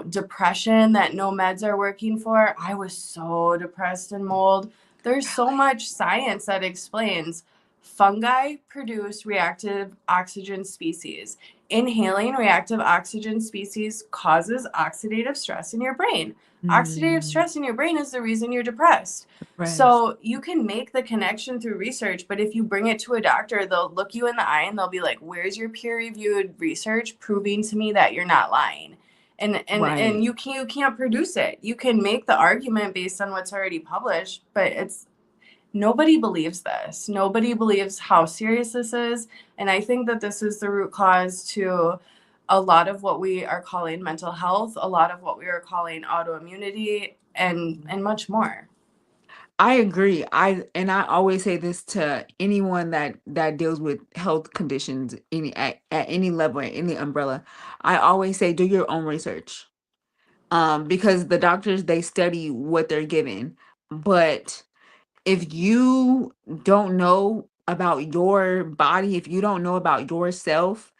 [SPEAKER 2] depression that no meds are working for. I was so depressed and mold. There's so
[SPEAKER 1] Really?
[SPEAKER 2] much science that explains fungi produce reactive oxygen species. Inhaling reactive oxygen species causes oxidative stress in your brain. Oxidative
[SPEAKER 1] Mm,
[SPEAKER 2] stress in your brain is the reason you're depressed.
[SPEAKER 1] rest.
[SPEAKER 2] So you can make the connection through research, but if you bring it to a doctor, they'll look you in the eye and they'll be like, "Where's your peer-reviewed research proving to me that you're not lying?" And
[SPEAKER 1] Right.
[SPEAKER 2] you can't produce it. You can make the argument based on what's already published, but it's nobody believes this. Nobody believes how serious this is, and I think that this is the root cause to a lot of what we are calling mental health, a lot of what we are calling autoimmunity, and much more.
[SPEAKER 1] I agree. I always say this to anyone that deals with health conditions at any level, at any umbrella. I always say do your own research. Because the doctors, they study what they're given. But if you don't know about your body, if you don't know about yourself,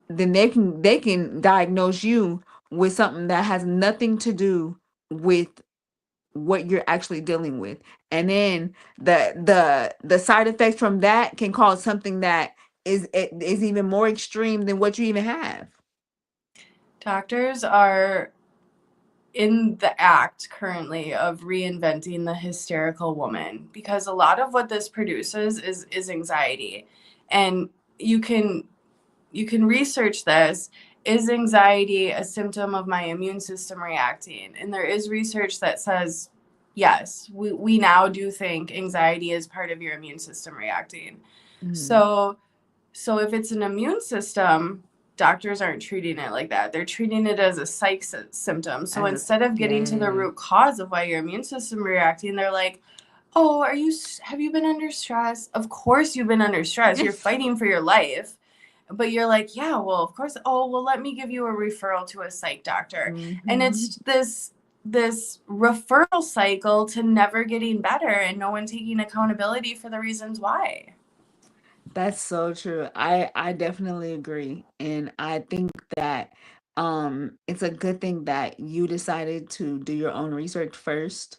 [SPEAKER 1] then they can diagnose you with something that has nothing to do with what you're actually dealing with. And then the side effects from that can cause something that is even more extreme than what you even have.
[SPEAKER 2] Doctors are in the act currently of reinventing the hysterical woman, because a lot of what this produces is anxiety. And you can you can research this. Is anxiety a symptom of my immune system reacting? And there is research that says yes, we now do think anxiety is part of your immune system reacting.
[SPEAKER 1] Mm.
[SPEAKER 2] So if it's an immune system, doctors aren't treating it like that. They're treating it as a symptom. So
[SPEAKER 1] As a
[SPEAKER 2] instead of getting to the
[SPEAKER 1] yeah.
[SPEAKER 2] root cause of why your immune system reacting, they're like, "Oh, have you been under stress? Of course you've been under stress. You're fighting for your life." But you're like, "Yeah, well, of course. Oh, well, let me give you a referral to a psych doctor." And
[SPEAKER 1] Mm-hmm.
[SPEAKER 2] it's this referral cycle to never getting better and no one taking accountability for the reasons why.
[SPEAKER 1] That's so true. I definitely agree. And I think that it's a good thing that you decided to do your own research first.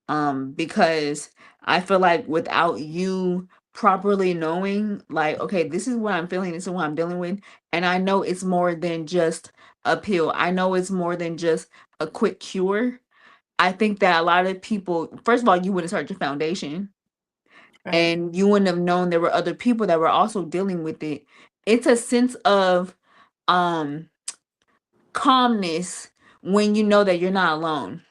[SPEAKER 1] Because I feel like without you properly knowing, like, okay, this is what I'm feeling, this is what I'm dealing with, and I know it's more than just a pill. I know it's more than just a quick cure. I think that a lot of people, first of all, you wouldn't start your foundation,
[SPEAKER 2] Right.
[SPEAKER 1] and you wouldn't have known there were other people that were also dealing with it. It's a sense of um calmness when you know that you're not alone,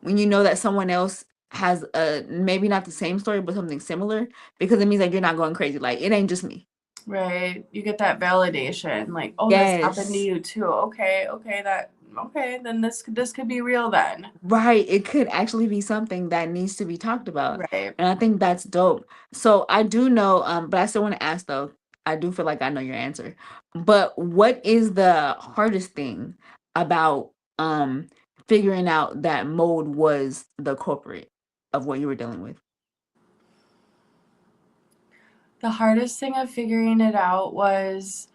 [SPEAKER 1] when you know that someone else has a maybe not the same story but something similar, because it means that you're not going crazy, like it ain't just me.
[SPEAKER 2] Right. You get that validation, like, oh, this happened to
[SPEAKER 1] Yes.
[SPEAKER 2] you too. Okay, okay, then this could be real then.
[SPEAKER 1] Right, it could actually be something that needs to be talked about,
[SPEAKER 2] Right.
[SPEAKER 1] and I think that's dope. So I do know, but I still want to ask though. I do feel like I know your answer, but what is the hardest thing about figuring out that mold was the culprit of what you were dealing with?
[SPEAKER 2] The hardest thing of figuring it out was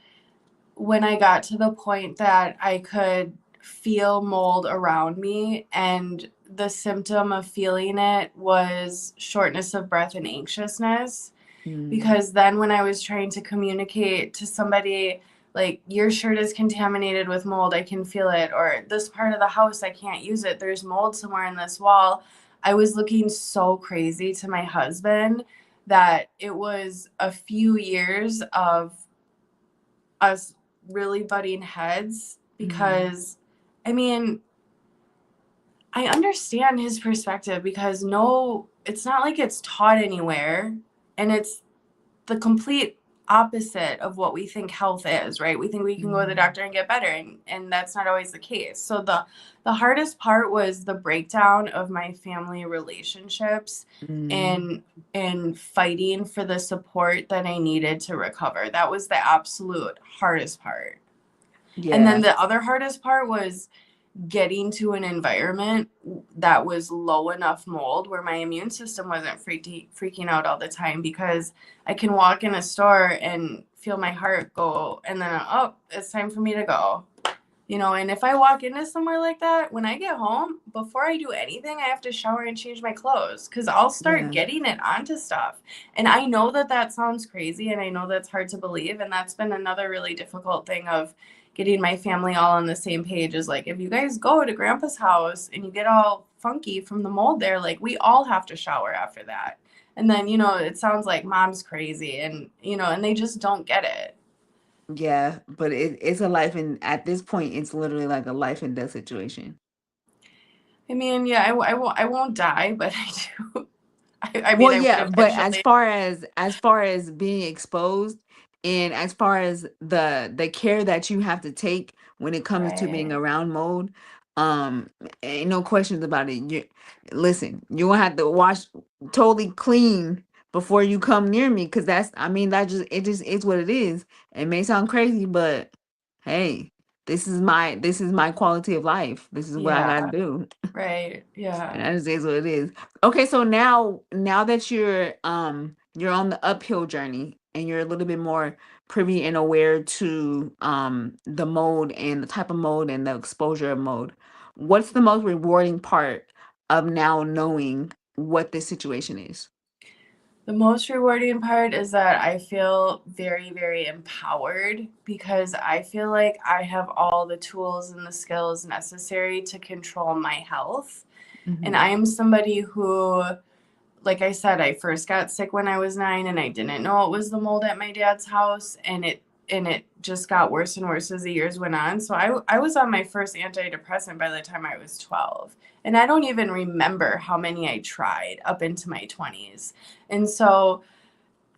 [SPEAKER 2] when I got to the point that I could feel mold around me, and the symptom of feeling it was shortness of breath and anxiousness.
[SPEAKER 1] Mm,
[SPEAKER 2] Because then when I was trying to communicate to somebody, like, your shirt is contaminated with mold, I can feel it, or this part of the house, I can't use it, there's mold somewhere in this wall, I was looking so crazy to my husband that it was a few years of us really butting heads.
[SPEAKER 1] mm,
[SPEAKER 2] Because I mean, I understand his perspective, because no, it's not like it's taught anywhere, and it's the complete opposite of what we think health is, right? We think we can go to the
[SPEAKER 1] mm,
[SPEAKER 2] doctor and get better, and that's not always the case. So the hardest part was the breakdown of my family relationships,
[SPEAKER 1] mm.
[SPEAKER 2] and fighting for the support that I needed to recover. That was the absolute hardest part. And then
[SPEAKER 1] Yeah,
[SPEAKER 2] the other hardest part was getting to an environment that was low enough mold where my immune system wasn't freaking out all the time, because I can walk in a store and feel my heart go, and then, oh, it's time for me to go. And if I walk into somewhere like that, when I get home, before I do anything, I have to shower and change my clothes, because I'll start
[SPEAKER 1] yeah,
[SPEAKER 2] getting it onto stuff. And I know that that sounds crazy, and I know that's hard to believe. And that's been another really difficult thing of getting my family all on the same page, is like, if you guys go to grandpa's house and you get all funky from the mold there, like, we all have to shower after that. And then, it sounds like mom's crazy, and they just don't get it.
[SPEAKER 1] yeah. But it's a life, and at this point, it's literally like a life and death situation.
[SPEAKER 2] I mean, yeah, I won't die, but I do. I mean,
[SPEAKER 1] Well,
[SPEAKER 2] I would
[SPEAKER 1] yeah, but
[SPEAKER 2] eventually.
[SPEAKER 1] as far as being exposed, and as far as the care that you have to take when it comes to being
[SPEAKER 2] Right.
[SPEAKER 1] around mold, um, ain't no questions about it. You listen, you gonna have to wash totally clean before you come near me, because that's, I mean, that just is what it is. It may sound crazy, but hey, this is my quality of life. This is what I gotta
[SPEAKER 2] Yeah.
[SPEAKER 1] do.
[SPEAKER 2] Right.
[SPEAKER 1] And
[SPEAKER 2] Yeah.
[SPEAKER 1] that is what it is. Okay, so now that you're on the uphill journey and you're a little bit more privy and aware to the mode and the type of mode and the exposure of mode, what's the most rewarding part of now knowing what this situation is?
[SPEAKER 2] The most rewarding part is that I feel very, very empowered because I feel like I have all the tools and the skills necessary to control my health. And
[SPEAKER 1] Mm-hmm.
[SPEAKER 2] I am somebody who, like I said, I first got sick when I was 9 and I didn't know it was the mold at my dad's house, and it just got worse and worse as the years went on. So I was on my first antidepressant by the time I was 12. And I don't even remember how many I tried up into my 20s. And so,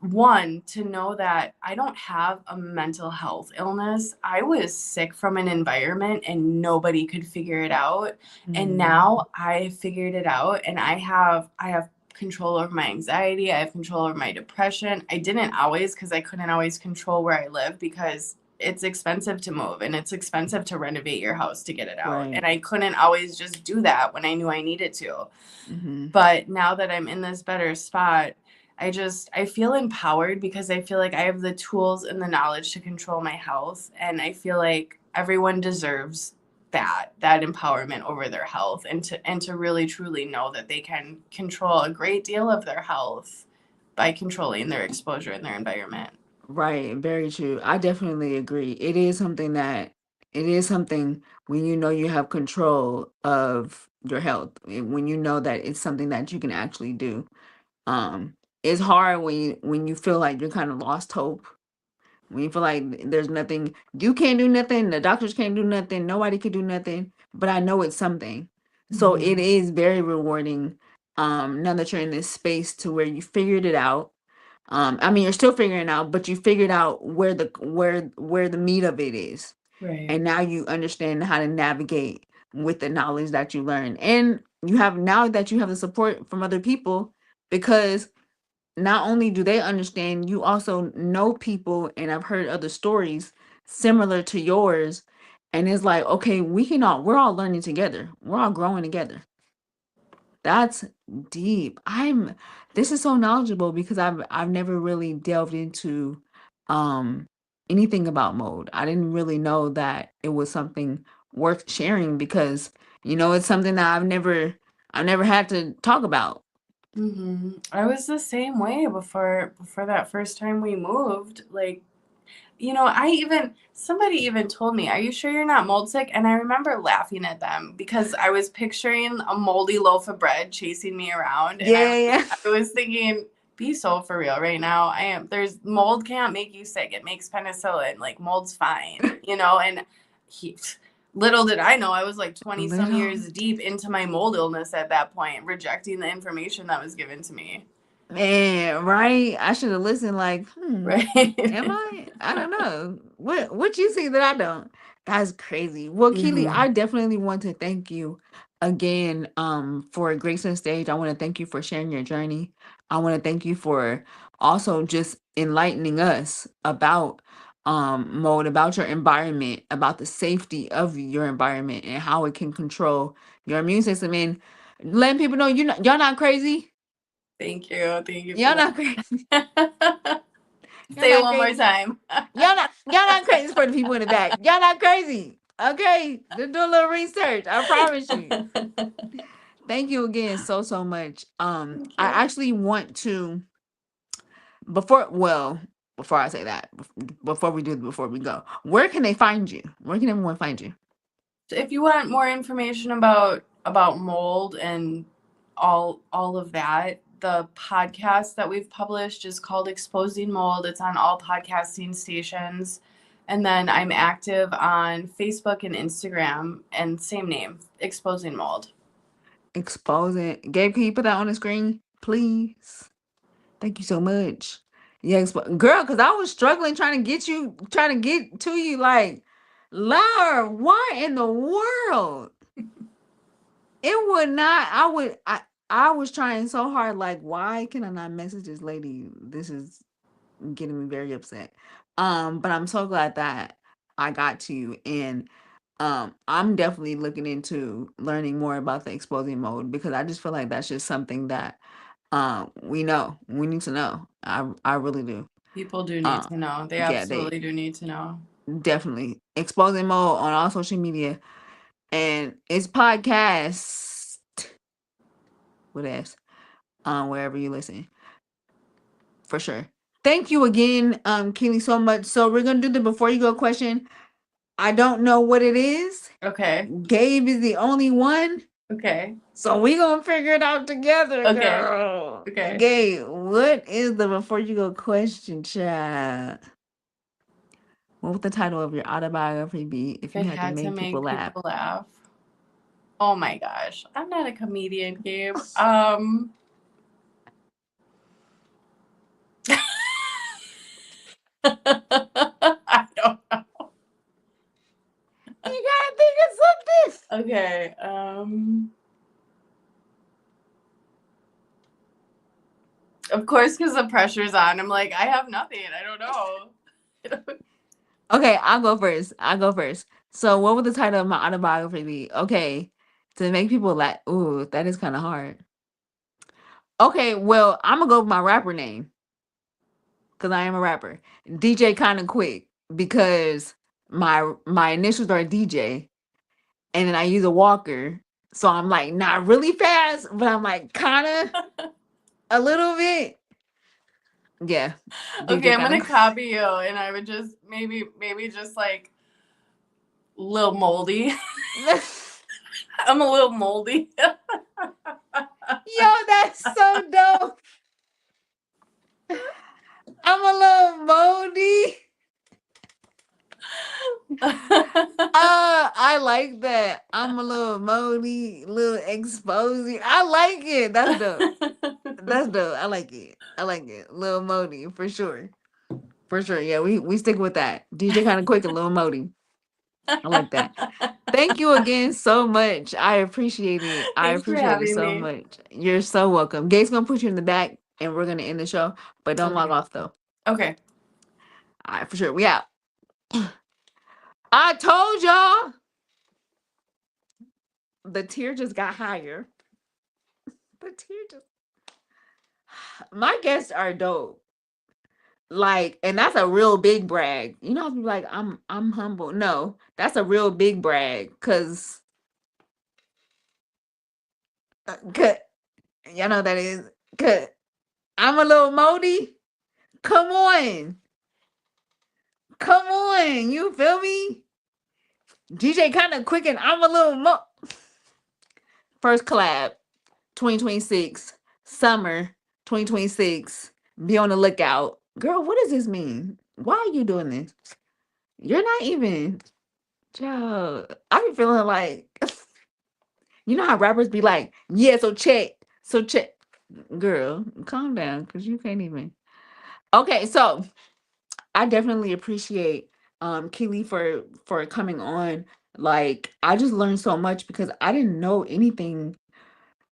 [SPEAKER 2] one, to know that I don't have a mental health illness. I was sick from an environment and nobody could figure it out. And
[SPEAKER 1] Mm-hmm.
[SPEAKER 2] now I figured it out, and I have control over my anxiety, I have control over my depression. I didn't always, because I couldn't always control where I live because it's expensive to move and it's expensive to renovate your house to get it out. And
[SPEAKER 1] Right.
[SPEAKER 2] I couldn't always just do that when I knew I needed to.
[SPEAKER 1] Mm-hmm.
[SPEAKER 2] But now that I'm in this better spot, I feel empowered because I feel like I have the tools and the knowledge to control my health, and I feel like everyone deserves that empowerment over their health, and to really truly know that they can control a great deal of their health by controlling their exposure in their environment.
[SPEAKER 1] Right. Very true. I definitely agree. It is something when you know you have control of your health, when you know that it's something that you can actually do. It's hard when you feel like you're kind of lost hope, when you feel like there's nothing, you can't do nothing, the doctors can't do nothing, nobody could do nothing, but I know it's something. So it
[SPEAKER 2] Mm-hmm.
[SPEAKER 1] is very rewarding, now that you're in this space to where you figured it out. I mean, you're still figuring it out, but you figured out where the meat of it is,
[SPEAKER 2] Right.
[SPEAKER 1] and now you understand how to navigate with the knowledge that you learned, and you have, now that you have the support from other people, because not only do they understand, you also know people, and I've heard other stories similar to yours, and it's like, okay, we're all learning together, we're all growing together. That's deep. This is so knowledgeable because I've never really delved into um anything about mode. I didn't really know that it was something worth sharing, because it's something that I've never had to talk about.
[SPEAKER 2] Mm-hmm. I was the same way before that first time we moved. Like, somebody even told me, "Are you sure you're not mold sick?" And I remember laughing at them because I was picturing a moldy loaf of bread chasing me around, and I
[SPEAKER 1] Yeah, yeah.
[SPEAKER 2] I was thinking, "Be so for real right now." I am. There's mold can't make you sick. It makes penicillin. Like, mold's fine. And he. Little did I know, I was like 20 some
[SPEAKER 1] Little
[SPEAKER 2] years deep into my mold illness at that point, rejecting the information that was given to me.
[SPEAKER 1] man, right? I should have listened. Like, am
[SPEAKER 2] Right.
[SPEAKER 1] I don't know. What you see that I don't? That's crazy. Well, Keely,
[SPEAKER 2] Hmm.
[SPEAKER 1] I definitely want to thank you again for Grace on Stage. I want to thank you for sharing your journey. I want to thank you for also just enlightening us about mode, about your environment, about the safety of your environment and how it can control your immune system, and letting people know y'all not crazy.
[SPEAKER 2] Thank you. Thank you for
[SPEAKER 1] Y'all not crazy.
[SPEAKER 2] that.
[SPEAKER 1] Y'all
[SPEAKER 2] Say it
[SPEAKER 1] not
[SPEAKER 2] one more
[SPEAKER 1] crazy.
[SPEAKER 2] time.
[SPEAKER 1] Y'all not crazy for the people in the back. Y'all not crazy. Okay. Just do a little research. I promise you. Thank you again so much.
[SPEAKER 2] Thank
[SPEAKER 1] I
[SPEAKER 2] you.
[SPEAKER 1] actually want to, before I say that, before we go, where can they find you? Where can everyone find you?
[SPEAKER 2] If you want more information about mold and all of that, the podcast that we've published is called Exposing Mold. It's on all podcasting stations. And then I'm active on Facebook and Instagram, and same name, Exposing Mold.
[SPEAKER 1] Exposing. Gabe, can you put that on the screen, please? Thank you so much. Yeah, girl, because I was struggling trying to get to you, like, Lord, why in the world? It would not. I was trying so hard. Like, why can I not message this lady? This is getting me very upset. But I'm so glad that I got to you, and I'm definitely looking into learning more about the exposing mode, because I just feel like that's just something that we need to know. I really do.
[SPEAKER 2] People do need
[SPEAKER 1] Um,
[SPEAKER 2] to know. They
[SPEAKER 1] yeah, they
[SPEAKER 2] absolutely do need to know.
[SPEAKER 1] definitely exposing mode on all social media, and it's podcast with S, wherever you listen. For sure. Thank you again, Keely, so much. So we're gonna do the before you go question. I don't know what it is.
[SPEAKER 2] Okay.
[SPEAKER 1] Gabe is the only one.
[SPEAKER 2] Okay.
[SPEAKER 1] So we gonna figure it out together,
[SPEAKER 2] Okay.
[SPEAKER 1] girl.
[SPEAKER 2] Okay.
[SPEAKER 1] Gabe, what is the before you go question, child? What would the title of your autobiography be if
[SPEAKER 2] If
[SPEAKER 1] you
[SPEAKER 2] it
[SPEAKER 1] had to
[SPEAKER 2] had to
[SPEAKER 1] make people
[SPEAKER 2] make
[SPEAKER 1] laugh?
[SPEAKER 2] people laugh. Oh my gosh. I'm not a comedian, Gabe. I don't know.
[SPEAKER 1] You gotta think of something.
[SPEAKER 2] Okay. Of course, because the pressure's on. I'm like, I have nothing. I don't know.
[SPEAKER 1] Okay, I'll go first. I'll go first. So what would the title of my autobiography be? Okay. To make people laugh. Ooh, that is kind of hard. Okay, well, I'm gonna go with my rapper name. Because I am a rapper. DJ kind of quick because my initials are DJ and then I use a walker. So I'm like not really fast, but I'm like kind of a little bit. Yeah.
[SPEAKER 2] Okay,
[SPEAKER 1] DJ
[SPEAKER 2] I'm
[SPEAKER 1] kind
[SPEAKER 2] gonna
[SPEAKER 1] of
[SPEAKER 2] copy you, and I would just maybe just like little moldy.
[SPEAKER 1] Yo,
[SPEAKER 2] I'm a little moldy.
[SPEAKER 1] that's so dope. I'm a little moldy. I like that. I'm a little moldy, little exposing. I like it. That's dope. That's dope. I like it. I like it. Lil Modi for sure. For sure. Yeah, we stick with that. DJ kind of quick and Lil Modi. I like that. Thank you again so much. I appreciate it. I
[SPEAKER 2] Thanks for
[SPEAKER 1] appreciate it
[SPEAKER 2] having
[SPEAKER 1] so
[SPEAKER 2] me.
[SPEAKER 1] much. You're so welcome. Gabe's gonna put you in the back and we're gonna end the show. But don't log
[SPEAKER 2] Okay.
[SPEAKER 1] off though.
[SPEAKER 2] Okay.
[SPEAKER 1] All right, for sure. We out. I told y'all the tier just got higher. The tier just my guests are dope. Like, and that's a real big brag. You know, be like, I'm humble. No, that's a real big brag, cause y'all know what that is. Cause I'm a little moldy. Come on, come on. You feel me? DJ kind of quick, and I'm a little first collab, 2026 summer, 2026. Be on the lookout, girl. What does this mean? Why are you doing this? You're not even. Child, I be feeling like you know how rappers be like, yeah, so check. Girl, calm down, cause you can't even. Okay, so I definitely appreciate Keely for coming on. Like, I just learned so much because I didn't know anything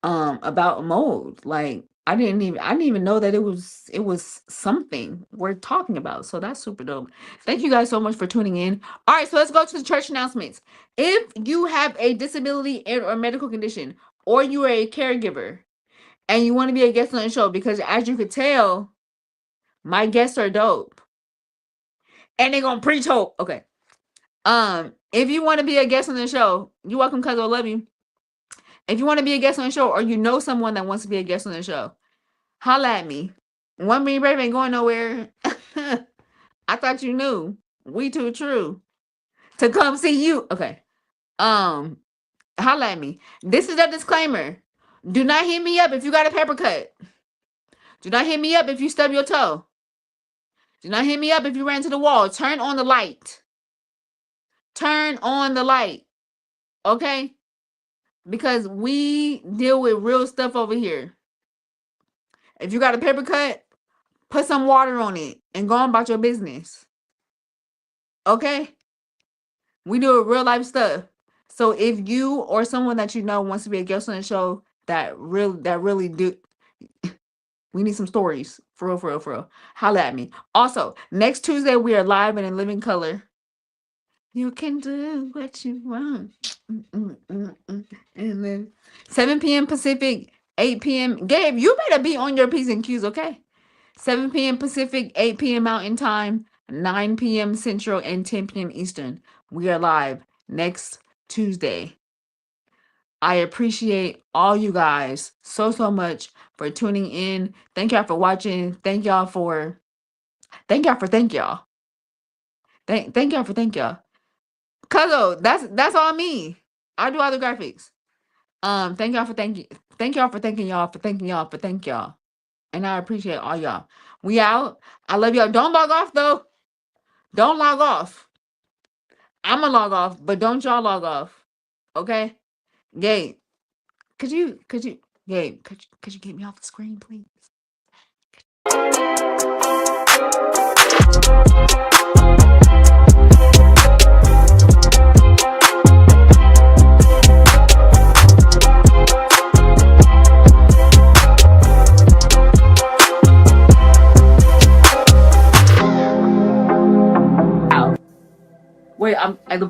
[SPEAKER 1] about mold. Like, I didn't even know that it was something worth talking about. So that's super dope. Thank you guys so much for tuning in. All right, so let's go to the church announcements. If you have a disability or medical condition, or you are a caregiver, and you want to be a guest on the show, because as you could tell, my guests are dope. And they're gonna preach hope. Okay. If you want to be a guest on the show, you're welcome, cuz I love you. If you want to be a guest on the show, or you know someone that wants to be a guest on the show, holla at me. One Bean Brave ain't going nowhere. I thought you knew. We too true to come see you. Okay. Um, holla at me. This is a disclaimer. Do not hit me up if you got a paper cut. Do not hit me up if you stub your toe. Do not hit me up if you ran to the wall. Turn on the light. Turn on the light. Okay? Because we deal with real stuff over here. If you got a paper cut, put some water on it and go on about your business. Okay? We do real life stuff. So if you or someone that you know wants to be a guest on the show, that really do, we need some stories. For real, for real, for real. Holla at me. Also, next Tuesday we are live and in living color. You can do what you want. And then 7 p.m. Pacific, 8 p.m. Gabe, you better be on your P's and Q's, okay? 7 p.m. Pacific, 8 p.m. Mountain Time, 9 p.m. Central, and 10 p.m. Eastern. We are live next Tuesday. I appreciate all you guys so much for tuning in. Thank y'all for watching. Thank y'all for thank y'all. Thank y'all for thank y'all. Cuzzo, that's all me. I do all the graphics. Thank y'all for thank y'all for thanking y'all for thanking y'all for thank y'all. And I appreciate all y'all. We out. I love y'all. Don't log off though. Don't log off. I'ma log off, but don't y'all log off. Okay? Gabe, Gabe, could you get me off the screen, please?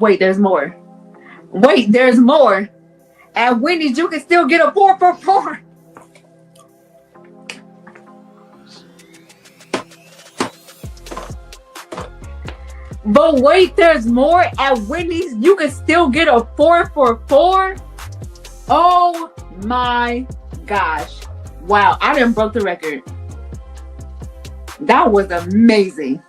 [SPEAKER 1] Wait, there's more. Wait, there's more. At Wendy's, you can still get a 4 for 4. But wait, there's more. At Wendy's, you can still get a 4 for 4. Oh my gosh. Wow, I done broke the record. That was amazing.